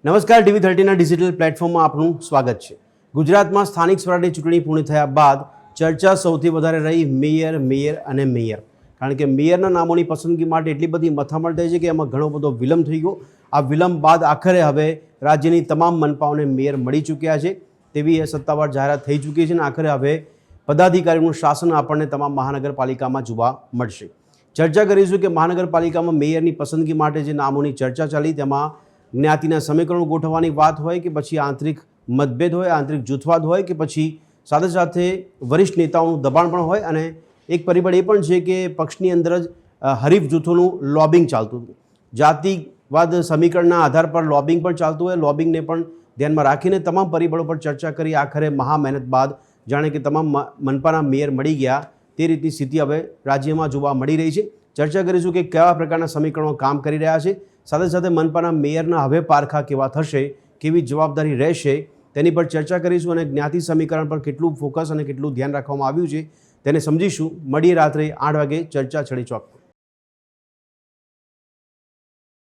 નમસ્કાર, TV30ના ડિજિટલ પ્લેટફોર્મમાં આપનું સ્વાગત છે। ગુજરાતમાં સ્થાનિક સ્વરાજની ચૂંટણી પૂર્ણ થયા બાદ ચર્ચા સૌથી વધારે રહી મેયર અને મેયર। કારણ કે મેયરના નામોની પસંદગી માટે એટલી બધી મથામણ થઈ છે કે એમાં ઘણો બધો વિલંબ થઈ ગયો। આ વિલંબ બાદ આખરે હવે રાજ્યની તમામ મનપાઓને મેયર મળી ચૂક્યા છે તેવી સત્તાવાર જાહેરાત થઈ ચૂકી છે અને આખરે હવે પદાધિકારીઓનું શાસન આપણને તમામ મહાનગરપાલિકામાં જોવા મળશે। ચર્ચા કરીશું કે મહાનગરપાલિકામાં મેયરની પસંદગી માટે જે નામોની ચર્ચા ચાલી તેમાં જ્ઞાતિના સમીકરણો ગોઠવવાની વાત હોય કે પછી આંતરિક મતભેદ હોય, આંતરિક જૂથવાદ હોય કે પછી સાથે સાથે વરિષ્ઠ નેતાઓનું દબાણ પણ હોય અને એક પરિબળ એ પણ છે કે પક્ષની અંદર જ હરીફ જૂથોનું લોબિંગ ચાલતું હતું। જાતિવાદ સમીકરણના આધાર પર લોબિંગ પણ ચાલતું હોય। લોબિંગને પણ ધ્યાનમાં રાખીને તમામ પરિબળો પર ચર્ચા કરી આખરે મહા મહેનત બાદ જાણે કે તમામ મનપાના મેયર મળી ગયા તે રીતની સ્થિતિ હવે રાજ્યમાં જોવા મળી રહી છે। ચર્ચા કરીશું કે કેવા પ્રકારના સમીકરણો કામ કરી રહ્યા છે, સાથે સાથે મનપાના મેયરના હવે પારખા કેવા થશે, કેવી જવાબદારી રહેશે તેની પર ચર્ચા કરીશું અને જ્ઞાતિ સમીકરણ પર કેટલું ફોકસ અને કેટલું ધ્યાન રાખવામાં આવ્યું છે તેને સમજીશું। મળીએ રાત્રે 8 વાગે ચર્ચા છડી ચોક।